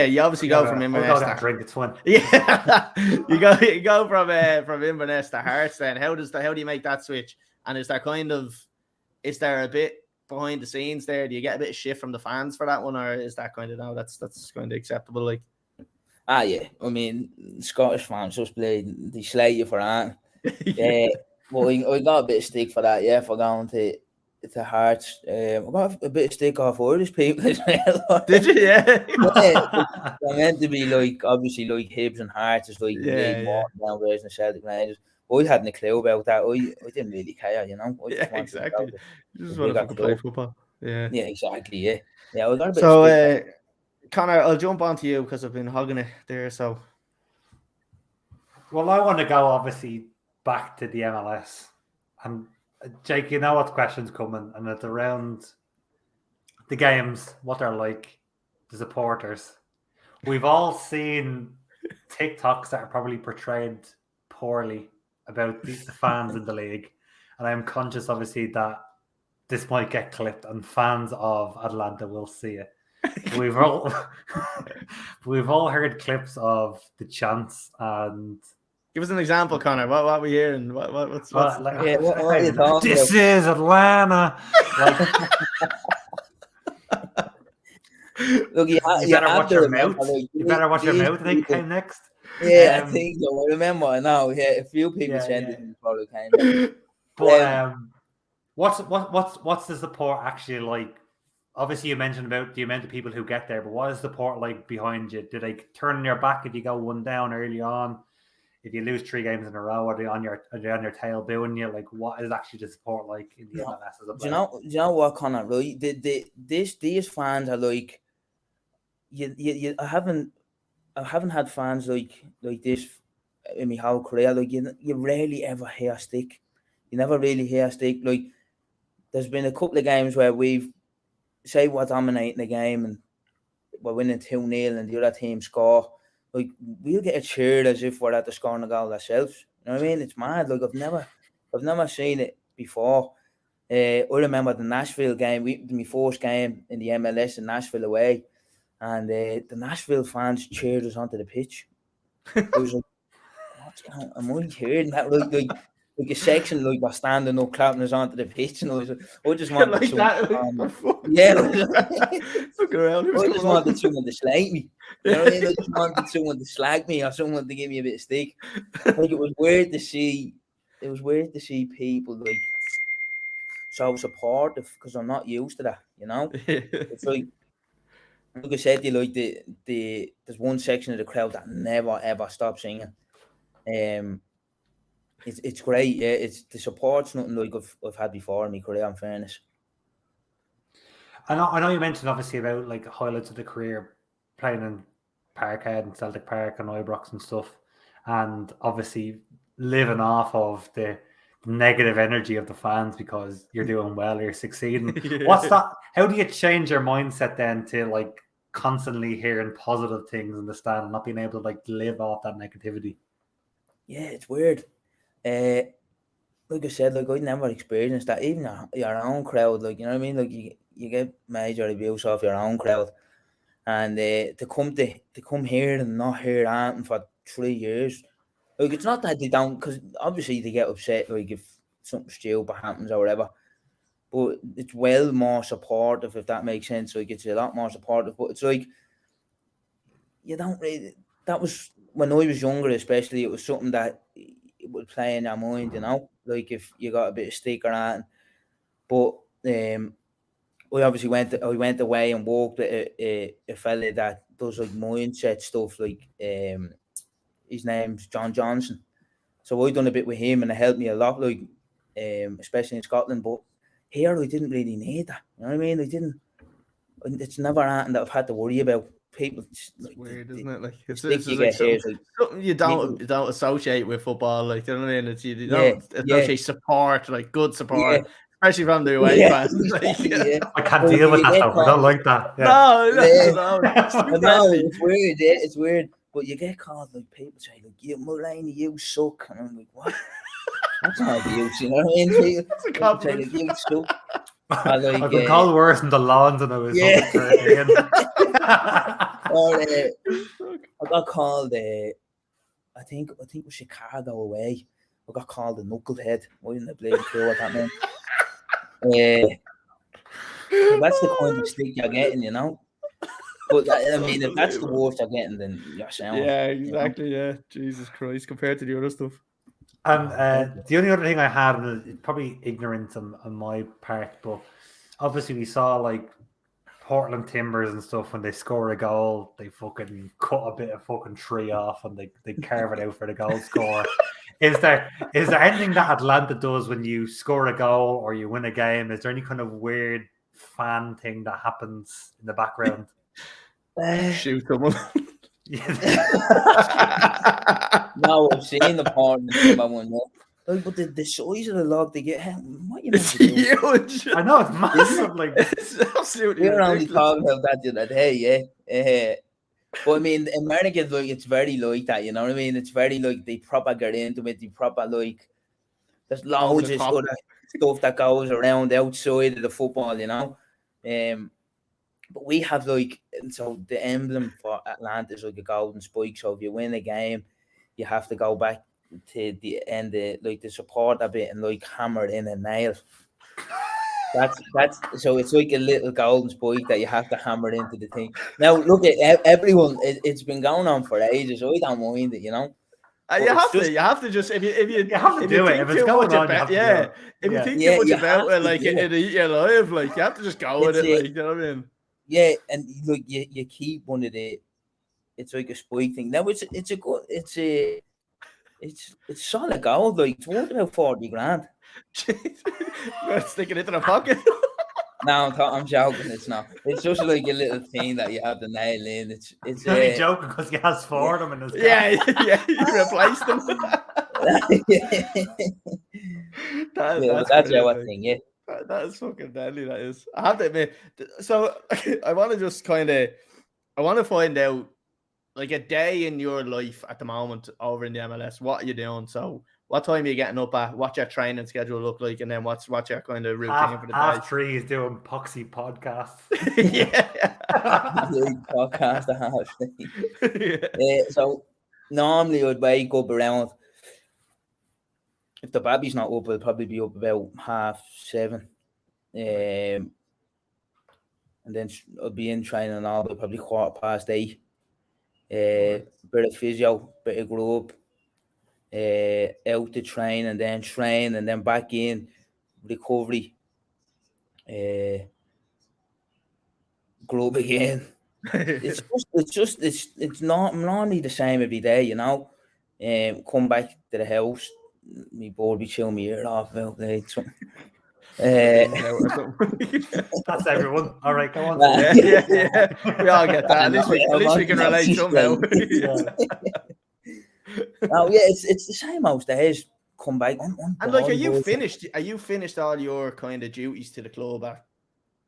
you obviously go from Inverness to drink. It's fun. Yeah, you go from Inverness to Hearts. Then how do you make that switch? And is there a bit behind the scenes there? Do you get a bit of shit from the fans for that one, or is that kind of that's kind of acceptable? Like, yeah, I mean, Scottish fans just they slay you for that. Well, I got a bit of stick for that, yeah, for going to Hearts. I got a bit of stick off Irish people as well. Did you? Yeah. They're meant to be like, obviously, like Hibs and Hearts is like more down version of Celtic Rangers. I hadn't a clue about that. I didn't really care, you know. I just exactly. You just wanted to play football. Yeah. Yeah, exactly. Yeah. Yeah. I got a bit so, of stick. Conor, I'll jump onto you because I've been hogging it there. So, well, I want to go obviously back to the MLS, and Jake, you know what question's coming, and it's around the games, what they're like, the supporters. We've all seen TikToks that are probably portrayed poorly about the fans in the league, and I'm conscious, obviously, that this might get clipped, and fans of Atlanta will see it. We've all heard clips of the chants, and give us an example, Conor. What are we hearing? What's what are you talking this about? is Atlanta. Look, you better watch your mouth. You better watch your mouth. They came next. Yeah, I think so. I remember now. Yeah, a few people said this before they came. But what's the support actually like? Obviously, you mentioned about the amount of people who get there, but what is the support like behind you? Do they turn on your back if you go one down early on? If you lose 3 games in a row, are they on your tail booing you? Like, what is actually the support like in the MLS as a player? Do you know what, Conor? Right, these fans are like, I haven't had fans like this in my whole career. Like, you rarely ever hear stick. You never really hear stick. Like, there's been a couple of games where we're dominating the game and we're winning 2-0 and the other team score. Like, we'll get a cheered as if we're at the scoring a goal ourselves. You know what I mean? It's mad. Like, I've never seen it before. I remember the Nashville game, my first game in the MLS in Nashville away, and the Nashville fans cheered us onto the pitch. I was like, what's going on? Am I hearing that? Like a section, like we're standing up, clapping us onto the pitch, and I just wanted like that. I just wanted someone to slag me. You know what I mean? I just wanted someone to slag me or someone to give me a bit of stick. Like, it was weird to see people like so supportive because I'm not used to that. You know, it's like I said, you like there's one section of the crowd that never ever stops singing. It's great, yeah. It's the support's nothing like I've had before in my career, in fairness. I know you mentioned obviously about like highlights of the career playing in Parkhead and Celtic Park and Ibrox and stuff, and obviously living off of the negative energy of the fans because you're doing well, you're succeeding. What's that? How do you change your mindset then to like constantly hearing positive things in the stand and not being able to like live off that negativity? Yeah, it's weird. Like I said, like I never experienced that. Even your own crowd, like, you know what I mean. Like, you get major abuse off your own crowd, and to come here and not hear that for 3 years, like, it's not that they don't, because obviously they get upset, like if something stupid happens or whatever. But it's well more supportive, if that makes sense. Like, it's a lot more supportive. But it's like you don't really. That was when I was younger, especially. It was something that it would play in your mind, you know, like if you got a bit of stick or that. But I obviously went away and worked with a fella that does like mindset stuff. Like his name's John Johnson. So I done a bit with him, and it helped me a lot. Like especially in Scotland. But here I didn't really need that. You know what I mean? I didn't. It's never anything that I've had to worry about. People, like, weird, isn't it? Like, it's like something you don't associate with football. Like, you know what I mean? You don't associate support, like good support. especially from the away fans. I can't deal with that though. I don't like that. Yeah. No. No, it's weird. Yeah, it's weird. But you get called like people say like, "You Mulraney, you suck," and I'm like, "What?" That's not abuse, you know what I mean? That's a compliment. Say, like, you suck. I've been called worse in the lawns and I was fucking 13. I got called. I think it was Chicago away. I got called a knucklehead. I didn't blame clue what that meant. So that's the kind of stick you're getting, you know. But I mean, if that's the worst you're getting, then you're sound. Yeah, exactly. You know? Yeah, Jesus Christ, compared to the other stuff. And the only other thing I had, and it's probably ignorance on my part, but obviously we saw like Portland Timbers and stuff, when they score a goal, they fucking cut a bit of fucking tree off and they carve it out for the goal score. Is there anything that Atlanta does when you score a goal or you win a game? Is there any kind of weird fan thing that happens in the background? Shoot someone. No, I've seen the Portland Timber one. Like, but the size of the log they get, what you it's huge. I know, it's massive. Like, it's absolutely. We were only talking about that the other day, yeah. But I mean, Americans, like, it's very like that, you know what I mean? It's very like they proper get into it. They proper like. There's loads of other stuff that goes around outside of the football, you know. But we have like, so the emblem for Atlanta is like a golden spike. So if you win a game, you have to go back to the end, like the supporter bit, and like hammer it in a nail. That's so it's like a little golden spike that you have to hammer into the thing. Now look at everyone. It's been going on for ages. So I don't mind it, you know. You have to just if you have to do it. If it's going on, if you think too much about it, like it'll eat you alive. Like you have to just go with it. Like, you know what I mean? Yeah, and look, you keep one of the. It's like a spike thing. Now it's solid gold. Like it's worth about 40 grand. Stick it into the pocket. No, I'm joking. It's not. It's just like a little thing that you have to nail in. It's only joking because he has four of them in his car. Yeah, you replaced them. That's our thing. Yeah. That is fucking deadly. That is. I have to admit. So I want to just I want to find out like a day in your life at the moment over in the MLS. What are you doing? So what time are you getting up at? What's your training schedule look like? And then what's your kind of routine for the day? Half three is doing poxy podcasts. Yeah. Podcast at half three. So normally I'd wake up around. If the baby's not up, I'll probably be up about 7:30. And then I'll be in training all by probably 8:15. Bit of physio, bit of grub, out to train and then back in, recovery, grub again. It's not normally the same every day, you know. Come back to the house. My board be chilling me ear off about something. That's everyone. All right, go on. Yeah. We all get that. At least we can relate somehow. Oh yeah, it's the same most days. Come back on and like, are you finished all your kind of duties to the club?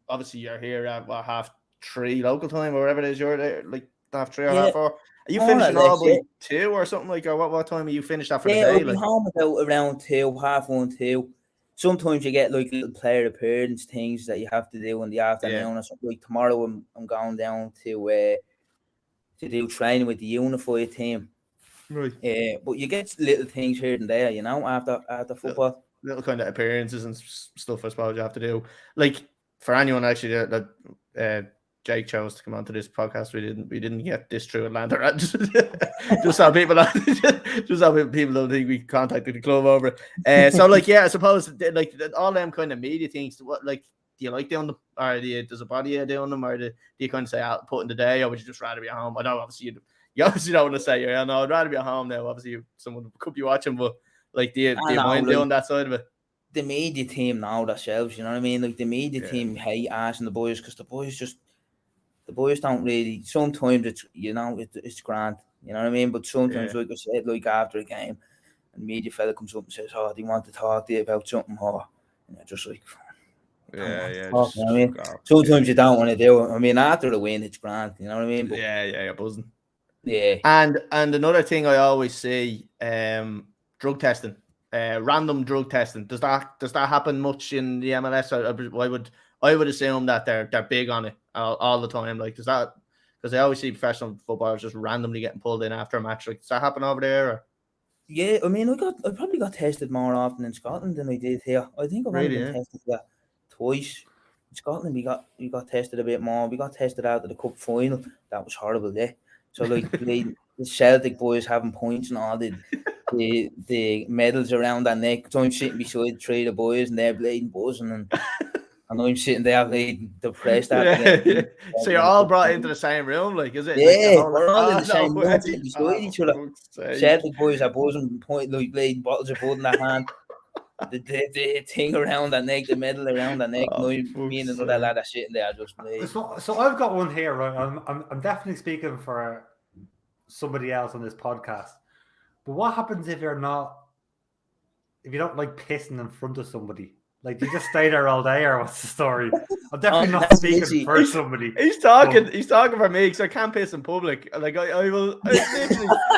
Obviously, you're here at 3:30 local time or whatever it is. You're there like 3:30 or 4:30. Are you finishing all by 2 or something like? Or what time are you finished after the day? I'll be home about around 2, 1:30, 2. Sometimes you get like little player appearance things that you have to do in the afternoon or something. Like tomorrow, I'm going down to do training with the unified team. Right. But you get little things here and there, you know, after football. Little kind of appearances and stuff, I suppose you have to do. Like for anyone actually that Jake chose to come onto this podcast, we didn't get this through Atlanta. just how people don't think we contacted the club over it. So like, yeah, I suppose like all them kind of media things. What like, do you like doing them, or does a body doing them, or do you kind of say I'll put in the day, or would you just rather be at home? I know obviously you obviously don't want to say no, I'd rather be at home now. Obviously someone could be watching, but like, do you mind doing that side of it? The media team know themselves, you know what I mean? Like the media team hate asking the boys because the boys don't really. Sometimes it's grand, you know what I mean. But sometimes, like I said, like after a game, and media fella comes up and says, "Oh, they want to talk to you about something," you're just like, Yeah. fuck, you know what I mean? Sometimes you don't want to do it. I mean, after the win, it's grand, you know what I mean? But, yeah, you're buzzing. Yeah. And another thing I always see, drug testing, random drug testing. Does that happen much in the MLS? I would assume that they're big on it all the time. Like, does that, because I always see professional footballers just randomly getting pulled in after a match. Like, does that happen over there? Or? Yeah, I mean, I probably got tested more often in Scotland than I did here. I think I've only been tested twice. In Scotland, we got tested a bit more. We got tested out of the cup final. That was horrible, yeah. So like the Celtic boys having points and all the medals around their neck. So I'm sitting beside 3 of the boys and they're bleeding, buzzing, and I'm sitting there bleeding, depressed after yeah. So you're all brought into the same room, like, is it? Yeah, like we're all in the same room, sitting beside each other. Celtic boys are buzzing, like bleeding, bottles of blood in their hand. The thing around their neck, the medal around their neck. Me and another lad are sitting there just bleeding. So I've got one here, right? I'm definitely speaking for somebody else on this podcast. But what happens if you don't like pissing in front of somebody? Like, do you just stay there all day, or what's the story? I'm definitely not speaking for somebody. He's talking for me because I can't piss in public. Like, I will.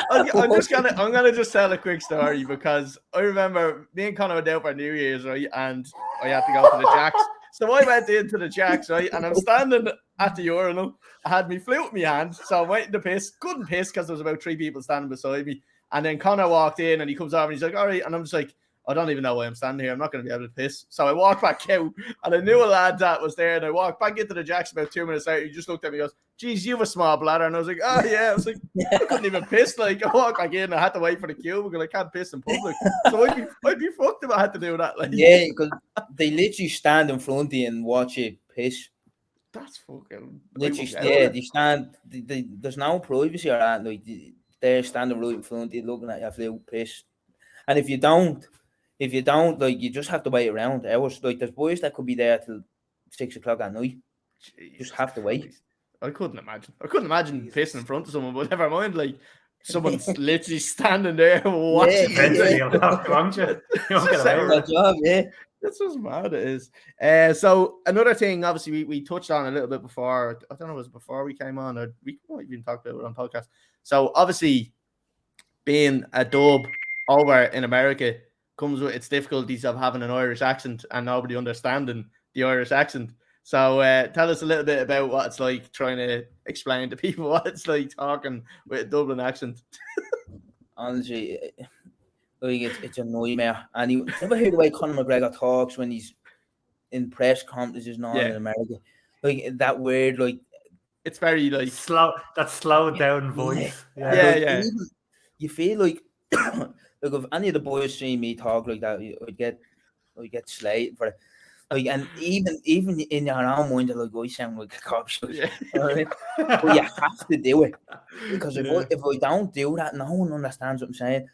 I'm gonna just tell a quick story, because I remember me and Conor went out for New Year's, right, and I had to go to the Jacks. So I went into the Jacks, right, and I'm standing at the urinal. I had my flute in my hand, so I'm waiting to piss. Couldn't piss because there was about 3 people standing beside me. And then Conor walked in and he comes over and he's like, all right. And I'm just like, I don't even know why I'm standing here. I'm not going to be able to piss. So I walked back out and I knew a lad that was there. And I walked back into the Jacks about 2 minutes later. He just looked at me and goes, geez, you have a small bladder. And I was like, oh, yeah. I was like, I couldn't even piss. Like, I walked back in. I had to wait for the queue because I can't piss in public. So I'd be fucked if I had to do that. Like, yeah, because they literally stand in front of you and watch you piss. That's fucking... Literally, yeah, they stand... there's no privacy or that. Like, they're standing right in front of you looking at your flute piss. And if you don't, like, you just have to wait around hours. Like, there's boys that could be there till 6 o'clock at night. Jesus just have to wait. I couldn't imagine pissing in front of someone, but never mind. Like, someone's literally standing there watching. Yeah. That's just mad. It is. So another thing, obviously, we touched on a little bit before. I don't know, was it before we came on, or we might even talk about it on podcast. So obviously, being a dub over in America comes with its difficulties of having an Irish accent and nobody understanding the Irish accent. So tell us a little bit about what it's like trying to explain to people what it's like talking with a Dublin accent. Honestly, like, it's a nightmare. And you never hear the way Conor McGregor talks when he's in press conferences and all in America. Like, that weird, like, it's very like slowed down voice. Yeah. You feel like like if any of the boys see me talk like that, I get slated for it. Like, and even in your own mind, you're like, I sound like a cop. Yeah. You know what I mean? But you have to do it, because if I don't do that, no one understands what I'm saying.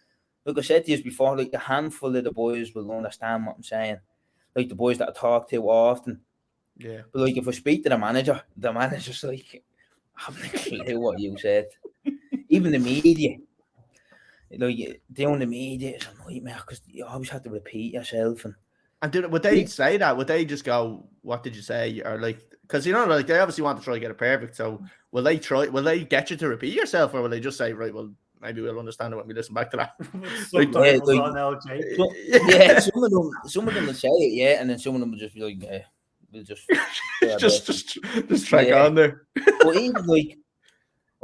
Like I said to you before, like, a handful of the boys will understand what I'm saying. Like the boys that I talk to often. Yeah. But like, if I speak to the manager's like, I have no clue what you said. Even the media. Like, doing the media is a nightmare because you always have to repeat yourself. And would they say that? Would they just go, what did you say? Or like, because, you know, like, they obviously want to try to get it perfect. So will they get you to repeat yourself, or will they just say, right, well, maybe we'll understand it when we listen back to that? Some of them will say it, yeah, and then some of them will just be like, we'll just just track on there. But even like,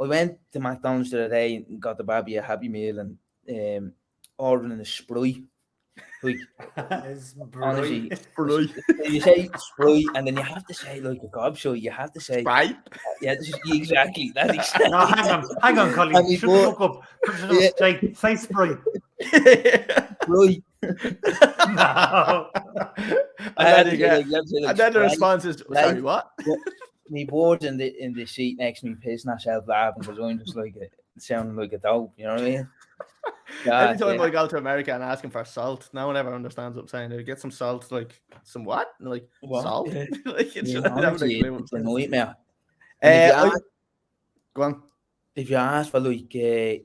I went to McDonald's the other day and got the baby a Happy Meal and ordering a Sprite. Like, honestly, you say Sprite and then you have to say like a gobshite. You have to say Sprite. Yeah, exactly. That's exactly. No, hang on, Colly. Shut the fuck up. Jake, say Sprite. Sprite. No. And then the response is, sorry, what? Me boards in the seat next to me pissing myself laughing because I'm just like sounding like a dope, you know what I mean? Every time I go to America and ask them for salt, no one ever understands what I'm saying. They get some salt, like some what? And like, what? Salt? Like, it's a nightmare. Go on. If you ask for like if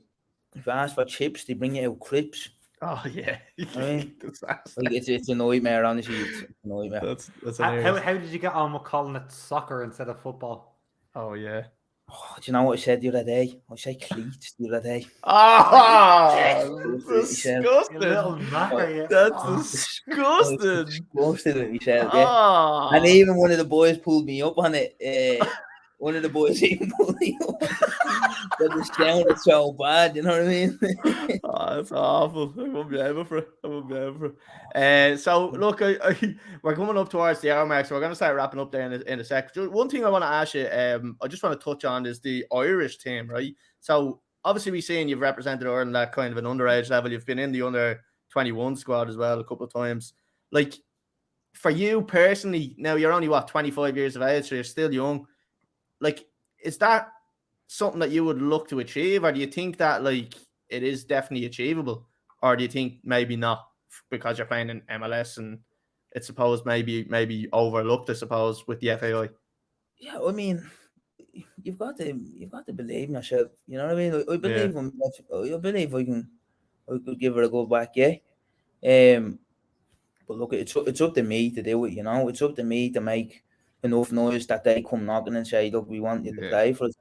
you ask for chips, they bring you out crisps. Oh yeah. I mean, Disaster. like it's a nightmare, honestly. It's a nightmare. That's How did you get on with calling it soccer instead of football? Oh yeah. Oh, do you know what I said the other day? I said cleats the other day. Oh, You little disgusting. knacker, you. That's I was disgusting. disgusted with myself, yeah. Oh. And even one of the boys pulled me up on it. One of the boys even pulled me up. But the sounded so bad, you know what I mean? Oh, that's awful. I won't be able for it. So look, we're coming up towards the hour mark, so we're going to start wrapping up there in a sec. One thing I want to ask you, I just want to touch on is the Irish team, right? So obviously we've seen you've represented Ireland at kind of an underage level. You've been in the under 21 squad as well a couple of times. Like for you personally, now you're only 25 years of age, so you're still young. Like, is that something that you would look to achieve, or do you think that like it is definitely achievable, or do you think maybe not because you're playing in MLS and it's supposed maybe overlooked, I suppose, with the FAI? Yeah, I mean, you've got to believe in yourself. You know what I mean? I believe I believe I could give it a go back. Yeah. But look, it's up to me to do it. You know, it's up to me to make enough noise that they come knocking and say, "Look, we want you to play for us."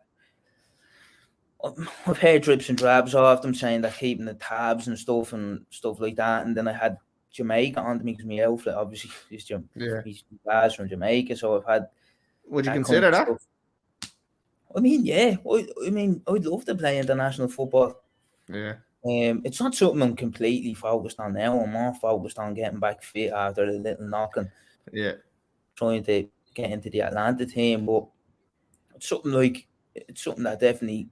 I've heard drips and drabs of them saying they're keeping the tabs and stuff like that. And then I had Jamaica on to me because my outfit obviously he's guys from Jamaica, so I've had. Would you consider that? Stuff. I mean, yeah. I mean, I'd love to play international football. Yeah. It's not something I'm completely focused on now. I'm more focused on getting back fit after a little knocking. Yeah. Trying to get into the Atlanta team, but it's something that definitely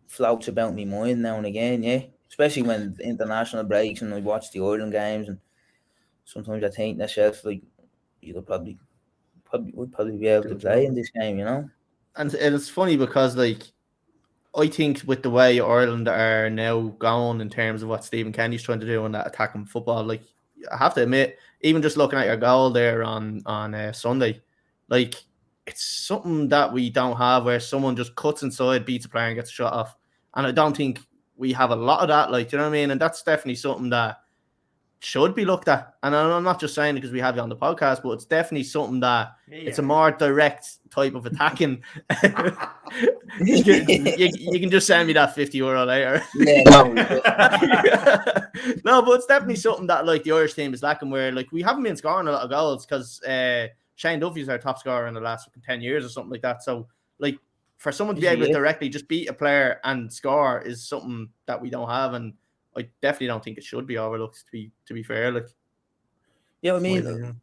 floats about my mind now and again, yeah. Especially when the international breaks and I watch the Ireland games, and sometimes I think to myself, like, would probably be able to play in this game, you know. And it's funny because, like, I think with the way Ireland are now going in terms of what Stephen Kenny's trying to do on that attacking football, like, I have to admit, even just looking at your goal there on Sunday, like, it's something that we don't have where someone just cuts inside, beats a player and gets a shot off. And I don't think we have a lot of that, like, you know what I mean? And that's definitely something that should be looked at. And I'm not just saying it because we have you on the podcast, but it's definitely something that it's a more direct type of attacking. you can just send me that €50 later. No, but it's definitely something that like the Irish team is lacking, where like we haven't been scoring a lot of goals because Shane Duffy's our top scorer in the last 10 years or something like that. So like for someone to be able to directly just beat a player and score is something that we don't have, and I definitely don't think it should be overlooked. To be fair, like yeah, I mean,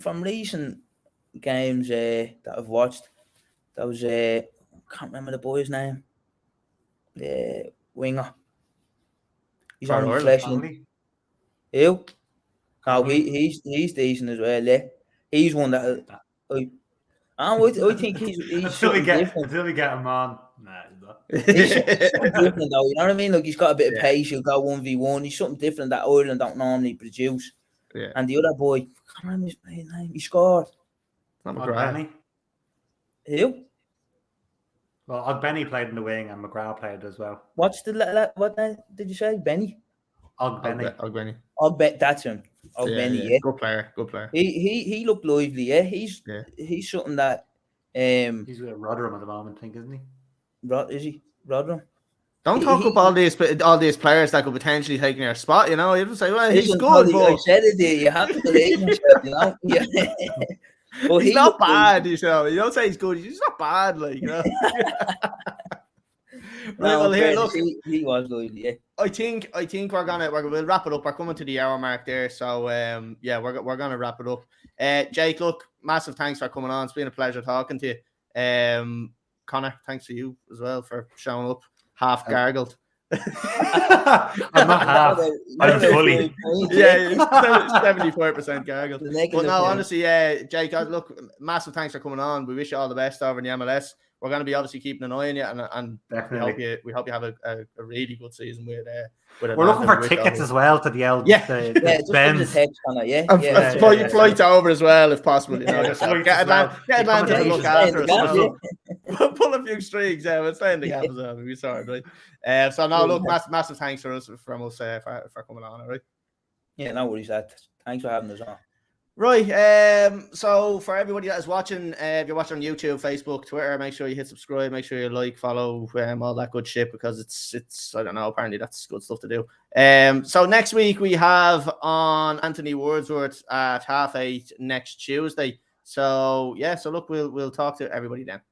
from recent games that I've watched, that was I can't remember the boy's name, the winger. He's on reflection. Who? Oh, he's decent as well. Yeah, he's one that I think he's until we get him on. Nah, he's not. He's something different though, you know what I mean? Like he's got a bit of pace, he'll go 1v1. He's something different that Ireland don't normally produce. Yeah. And the other boy, I can't remember his name, he scored. Not McGrath. Who? Well, Ogbenny played in the wing and McGrath played as well. What name did you say? Benny? Ogbenny. That's him. Ogbenny, yeah. Good player. He looked lively, yeah. He's something that he's with Rotherham at the moment, I think, isn't he? Is he? Rotherham? Don't talk up all these players that could potentially take their spot, you know. You just say, well, he's good, but I said it there, you have to believe in yourself, you know. Yeah. Well, he's not bad, you know. You don't say he's good, he's not bad, like, you know. Right, well, here, look, he was good, yeah. I think we'll wrap it up. We're coming to the hour mark there, so we're gonna wrap it up. Jake, look, massive thanks for coming on. It's been a pleasure talking to you. Conor, thanks to you as well for showing up, half gargled. I'm not half. I'm fully. Yeah, 74% gargled. But no, honestly, Jake, look, massive thanks for coming on. We wish you all the best over in the MLS. we're going to be obviously keeping an eye on you, and Definitely. we hope you have a really good season with we're looking for tickets as well to the just give us a text on it, and flight over as well if possible. You know, get Atlanta to look after us. Pull a few strings, we'll stay in the gap as well. We sorry, right? So now look, massive thanks from us for coming on, all right? Yeah, no worries, lad. Thanks for having us on. Right, so for everybody that is watching, if you're watching on YouTube, Facebook, Twitter, make sure you hit subscribe, make sure you like, follow, all that good shit, because it's I don't know, apparently that's good stuff to do. So next week we have on Anthony Wordsworth at 8:30 next Tuesday. So yeah, so look, we'll talk to everybody then.